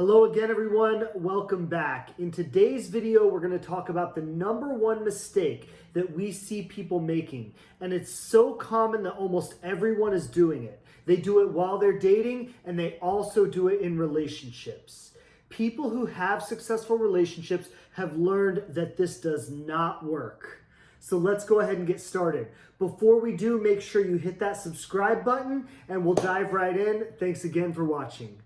Hello again, everyone. Welcome back. In today's video, we're going to talk about the number one mistake that we see people making. And it's so common that almost everyone is doing it. They do it while they're dating, and they also do it in relationships. People who have successful relationships have learned that this does not work. So let's go ahead and get started. Before we do, make sure you hit that subscribe button, and we'll dive right in. Thanks again for watching.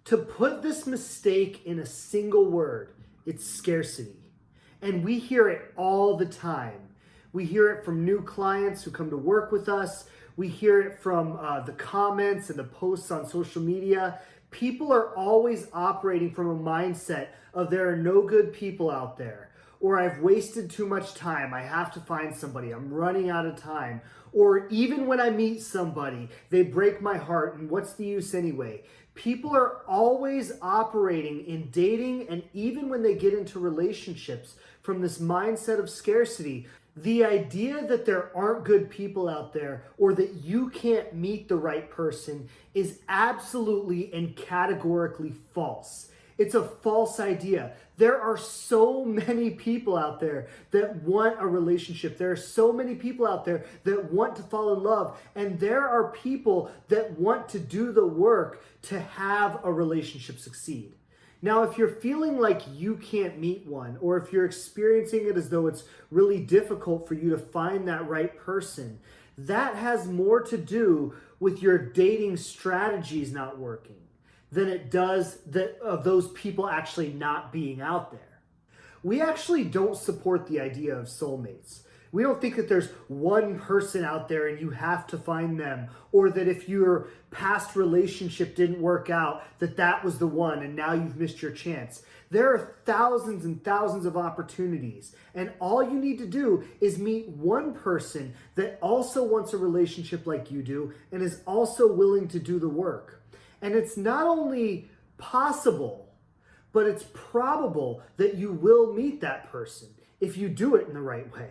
To put this mistake in a single word, it's scarcity. And we hear it all the time. We hear it from new clients who come to work with us. We hear it from the comments and the posts on social media. People are always operating from a mindset of there are no good people out there. Or I've wasted too much time. I have to find somebody. I'm running out of time. Or even when I meet somebody, they break my heart, and what's the use anyway? People are always operating in dating and even when they get into relationships from this mindset of scarcity. The idea that there aren't good people out there or that you can't meet the right person is absolutely and categorically false. It's a false idea. There are so many people out there that want a relationship. There are so many people out there that want to fall in love. And there are people that want to do the work to have a relationship succeed. Now, if you're feeling like you can't meet one, or if you're experiencing it as though it's really difficult for you to find that right person, that has more to do with your dating strategies not working than it does of those people actually not being out there. We actually don't support the idea of soulmates. We don't think that there's one person out there and you have to find them, or that if your past relationship didn't work out, that was the one and now you've missed your chance. There are thousands and thousands of opportunities, and all you need to do is meet one person that also wants a relationship like you do and is also willing to do the work. And it's not only possible, but it's probable that you will meet that person if you do it in the right way.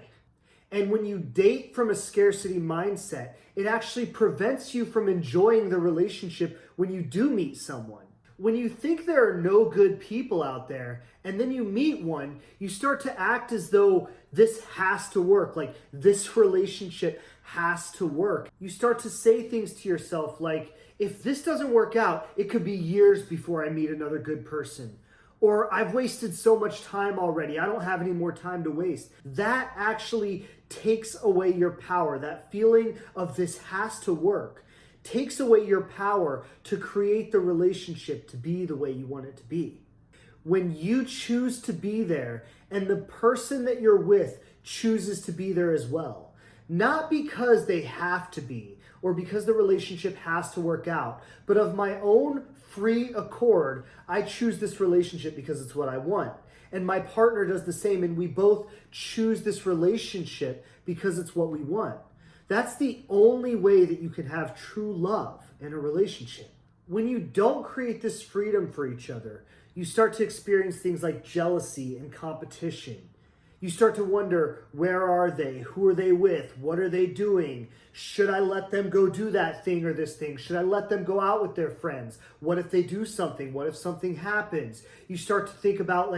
And when you date from a scarcity mindset, it actually prevents you from enjoying the relationship when you do meet someone. When you think there are no good people out there, and then you meet one, you start to act as though this has to work, like this relationship has to work. You start to say things to yourself like, if this doesn't work out, it could be years before I meet another good person. Or I've wasted so much time already. I don't have any more time to waste. That actually takes away your power. That feeling of this has to work takes away your power to create the relationship to be the way you want it to be. When you choose to be there and the person that you're with chooses to be there as well, not because they have to be or because the relationship has to work out, but of my own free accord, I choose this relationship because it's what I want. And my partner does the same, and we both choose this relationship because it's what we want. That's the only way that you can have true love in a relationship. When you don't create this freedom for each other, you start to experience things like jealousy and competition. You start to wonder, where are they? Who are they with? What are they doing? Should I let them go do that thing or this thing? Should I let them go out with their friends? What if they do something? What if something happens? You start to think about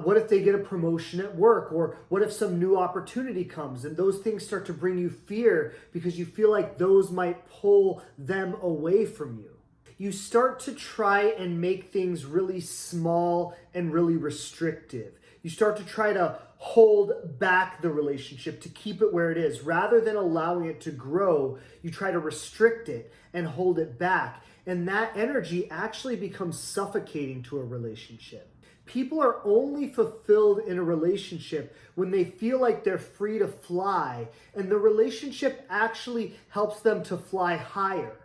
what if they get a promotion at work? Or what if some new opportunity comes? And those things start to bring you fear because you feel like those might pull them away from you. You start to try and make things really small and really restrictive. You start to try to hold back the relationship to keep it where it is. Rather than allowing it to grow, you try to restrict it and hold it back. And that energy actually becomes suffocating to a relationship. People are only fulfilled in a relationship when they feel like they're free to fly, and the relationship actually helps them to fly higher.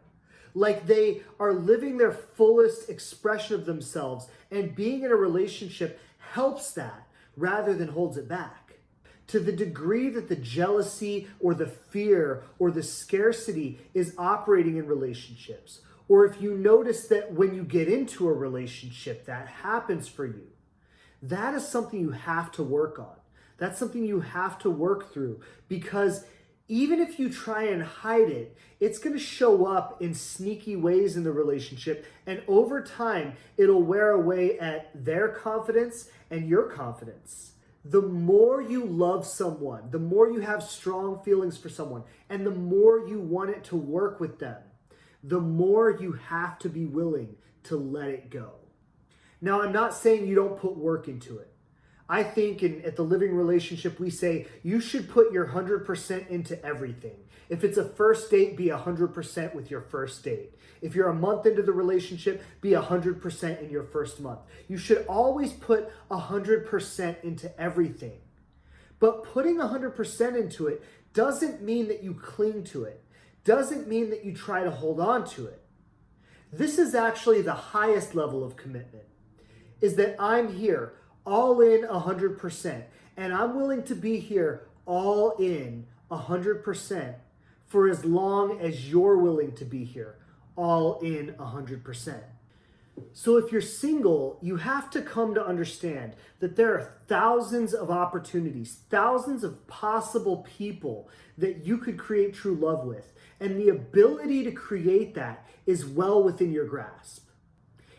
Like they are living their fullest expression of themselves, and being in a relationship helps that rather than holds it back. To the degree that the jealousy or the fear or the scarcity is operating in relationships, or if you notice that when you get into a relationship that happens for you, that is something you have to work on. That's something you have to work through, because even if you try and hide it, it's going to show up in sneaky ways in the relationship. And over time, it'll wear away at their confidence and your confidence. The more you love someone, the more you have strong feelings for someone, and the more you want it to work with them, the more you have to be willing to let it go. Now, I'm not saying you don't put work into it. I think at the Living Relationship, we say you should put your 100% into everything. If it's a first date, be 100% with your first date. If you're a month into the relationship, be 100% in your first month. You should always put 100% into everything. But putting 100% into it doesn't mean that you cling to it. Doesn't mean that you try to hold on to it. This is actually the highest level of commitment, is that I'm here all in 100%, and I'm willing to be here all in 100% for as long as you're willing to be here all in 100%. So if you're single, you have to come to understand that there are thousands of opportunities, thousands of possible people that you could create true love with, and the ability to create that is well within your grasp.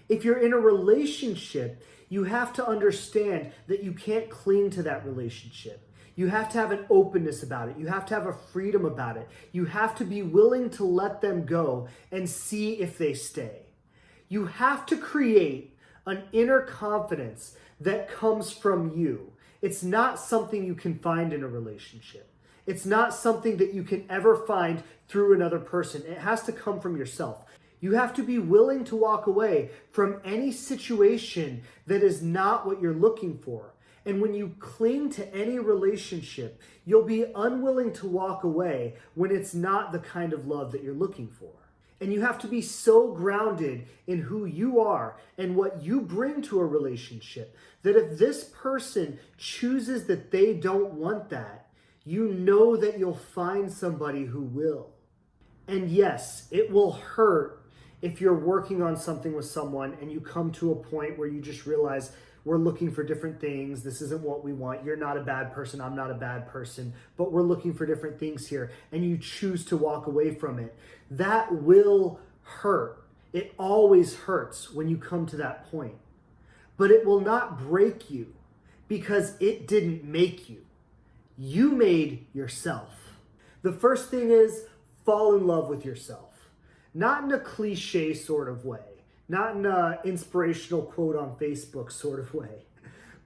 If you're in a relationship, you have to understand that you can't cling to that relationship. You have to have an openness about it. You have to have a freedom about it. You have to be willing to let them go and see if they stay. You have to create an inner confidence that comes from you. It's not something you can find in a relationship. It's not something that you can ever find through another person. It has to come from yourself. You have to be willing to walk away from any situation that is not what you're looking for. And when you cling to any relationship, you'll be unwilling to walk away when it's not the kind of love that you're looking for. And you have to be so grounded in who you are and what you bring to a relationship that if this person chooses that they don't want that, you know that you'll find somebody who will. And yes, it will hurt if you're working on something with someone and you come to a point where you just realize we're looking for different things. This isn't what we want. You're not a bad person. I'm not a bad person. But we're looking for different things here. And you choose to walk away from it. That will hurt. It always hurts when you come to that point. But it will not break you because it didn't make you. You made yourself. The first thing is fall in love with yourself. Not in a cliche sort of way, not in an inspirational quote on Facebook sort of way,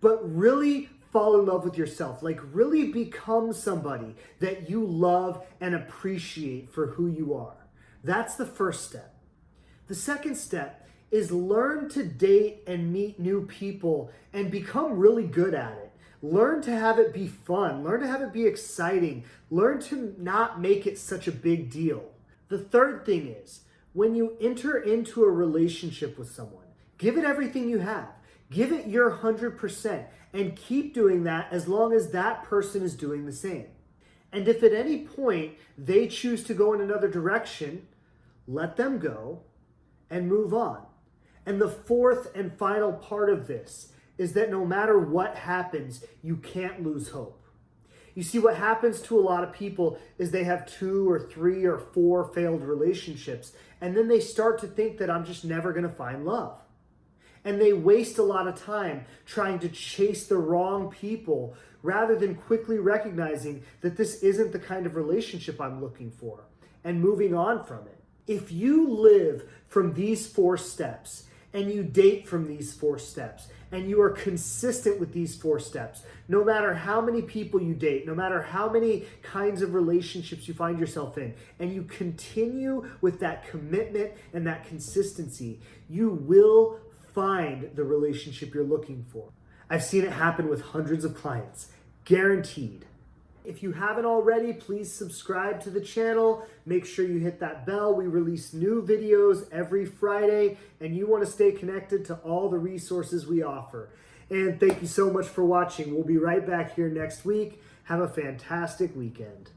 but really fall in love with yourself. Like really become somebody that you love and appreciate for who you are. That's the first step. The second step is learn to date and meet new people and become really good at it. Learn to have it be fun. Learn to have it be exciting. Learn to not make it such a big deal. The third thing is, when you enter into a relationship with someone, give it everything you have. Give it your 100% and keep doing that as long as that person is doing the same. And if at any point they choose to go in another direction, let them go and move on. And the fourth and final part of this is that no matter what happens, you can't lose hope. You see, what happens to a lot of people is they have 2 or 3 or 4 failed relationships, and then they start to think that I'm just never going to find love. And they waste a lot of time trying to chase the wrong people rather than quickly recognizing that this isn't the kind of relationship I'm looking for and moving on from it. If you live from these 4 steps and you date from these 4 steps, and you are consistent with these 4 steps, no matter how many people you date, no matter how many kinds of relationships you find yourself in, and you continue with that commitment and that consistency, you will find the relationship you're looking for. I've seen it happen with hundreds of clients, guaranteed. If you haven't already, please subscribe to the channel. Make sure you hit that bell. We release new videos every Friday, and you want to stay connected to all the resources we offer. And thank you so much for watching. We'll be right back here next week. Have a fantastic weekend.